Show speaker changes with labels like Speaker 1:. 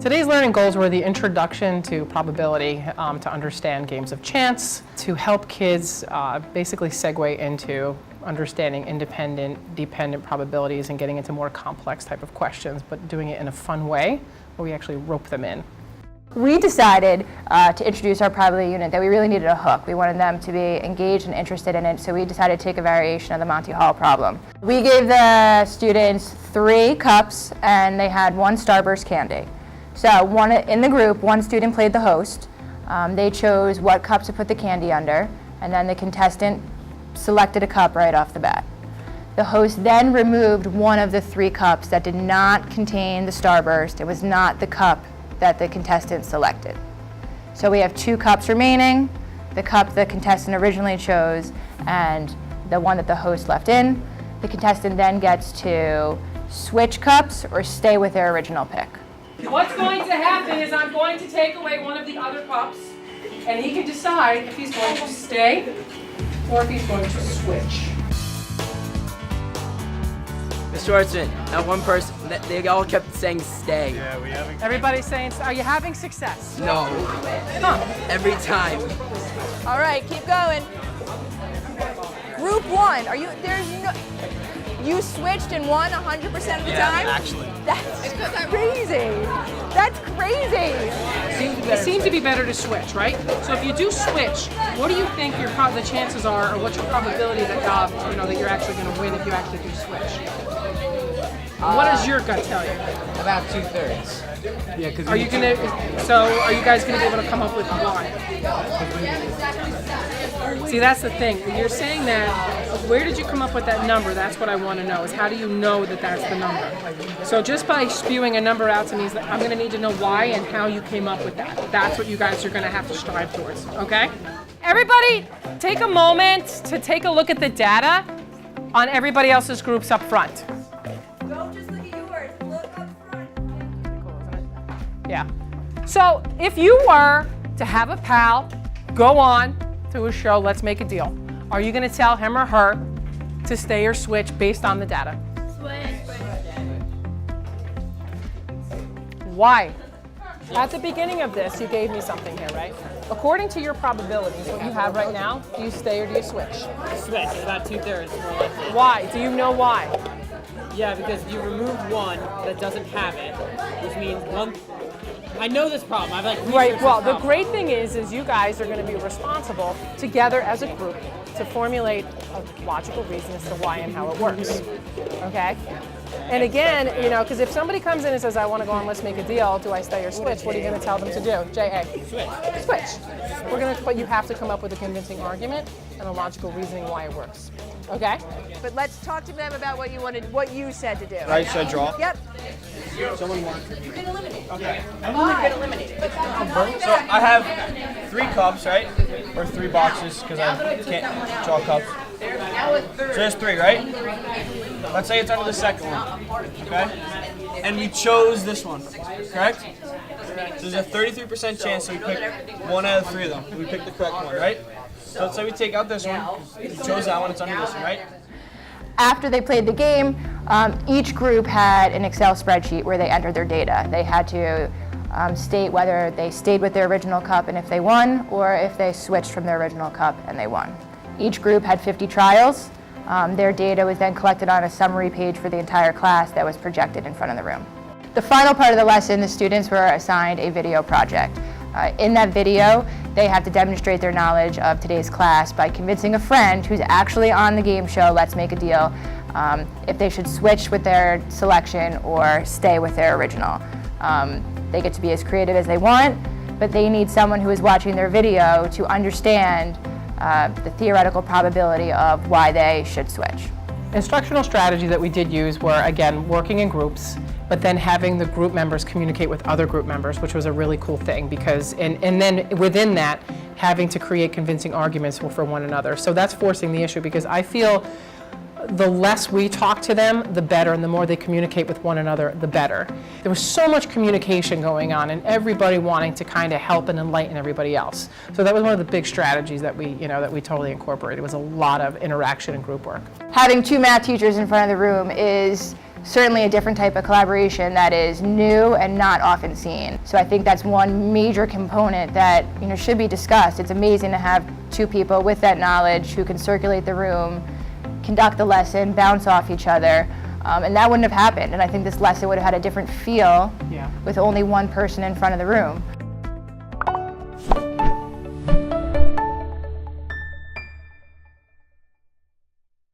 Speaker 1: Today's learning goals were the introduction to probability to understand games of chance, to help kids basically segue into understanding independent, dependent probabilities and getting into more complex type of questions, but doing it in a fun way where we actually rope them in.
Speaker 2: We decided to introduce our probability unit that we really needed a hook. We wanted them to be engaged and interested in it, so we decided to take a variation of the Monty Hall problem. We gave the students 3 cups and they had 1 Starburst candy. So in the group, one student played the host. They chose what cup to put the candy under, and then the contestant selected a cup right off the bat. The host then removed one of the 3 cups that did not contain the Starburst. It was not the cup that the contestant selected. So we have 2 cups remaining, the cup the contestant originally chose and the one that the host left in. The contestant then gets to switch cups or stay with their original pick.
Speaker 1: What's going to happen is I'm going to take away one of the other cups and he can decide if he's going to stay or if he's going to switch.
Speaker 3: Mr. Schwartzman, that one person, they all kept saying stay.
Speaker 4: Yeah, we haven't.
Speaker 1: Everybody's saying, are you having success?
Speaker 3: No.
Speaker 1: Huh.
Speaker 3: Every time.
Speaker 2: All right, keep going. Group 1, you switched and won 100% of the time?
Speaker 3: Actually.
Speaker 2: That's crazy. That's crazy.
Speaker 1: It seems to be better to switch, right? So if you do switch, what do you think the chances are, or what's your probability that that you're actually going to win if you actually do switch? What does your gut tell you?
Speaker 3: About 2/3. Yeah, because
Speaker 1: are you guys gonna be able to come up with why? See, that's the thing. When you're saying that, where did you come up with that number? That's what I want to know, is how do you know that that's the number? So just by spewing a number out to me, I'm gonna need to know why and how you came up with that. That's what you guys are gonna have to strive towards, okay? Everybody, take a moment to take a look at the data on everybody else's groups up front.
Speaker 2: Don't just look at yours, look up front.
Speaker 1: Yeah. So if you were to have a pal go on to a show, Let's Make a Deal, are you going to tell him or her to stay or switch based on the data?
Speaker 5: Switch.
Speaker 1: Why? At the beginning of this, you gave me something here, right? According to your probabilities, what you have right now, do you stay or do you switch?
Speaker 6: Switch, about 2/3 more likely.
Speaker 1: Why? Do you know why?
Speaker 6: Yeah, because you remove one that doesn't have it, which means one. I know this problem. I've
Speaker 1: Right. Well, the great thing is you guys are going to be responsible together as a group to formulate a logical reason as to why and how it works. Okay. And again, because if somebody comes in and says, I want to go on Let's Make a Deal, do I stay or switch? What are you going to tell them to do? J.A. Switch. But you have to come up with a convincing argument and a logical reasoning why it works. Okay?
Speaker 2: But let's talk to them about what you said to do.
Speaker 4: Right, should I draw?
Speaker 2: Yep.
Speaker 4: Someone mark.
Speaker 2: You can eliminate.
Speaker 4: Okay.
Speaker 2: I've only been eliminated.
Speaker 4: So I have 3 cups, right? Or 3 boxes, because I can't draw cups. So there's 3, right? Let's say it's under the second one, okay? And we chose this one, correct? So there's a 33% chance that we pick 1 out of 3 of them. We pick the correct one, right? So let's say we take out this one, we chose that one, it's under this one, right?
Speaker 2: After they played the game, each group had an Excel spreadsheet where they entered their data. They had to state whether they stayed with their original cup and if they won, or if they switched from their original cup and they won. Each group had 50 trials. Their data was then collected on a summary page for the entire class that was projected in front of the room. The final part of the lesson, the students were assigned a video project. In that video, they have to demonstrate their knowledge of today's class by convincing a friend who's actually on the game show, Let's Make a Deal, if they should switch with their selection or stay with their original. They get to be as creative as they want, but they need someone who is watching their video to understand the theoretical probability of why they should switch.
Speaker 1: Instructional strategies that we did use were, again, working in groups, but then having the group members communicate with other group members, which was a really cool thing because, and then within that, having to create convincing arguments for one another. So that's forcing the issue because I feel the less we talk to them, the better, and the more they communicate with one another, the better. There was so much communication going on and everybody wanting to kind of help and enlighten everybody else. So that was one of the big strategies that we totally incorporated. It was a lot of interaction and group work.
Speaker 2: Having 2 math teachers in front of the room is certainly a different type of collaboration that is new and not often seen. So I think that's one major component that should be discussed. It's amazing to have two people with that knowledge who can circulate the room, conduct the lesson, bounce off each other, and that wouldn't have happened. And I think this lesson would have had a different feel with only one person in front of the room.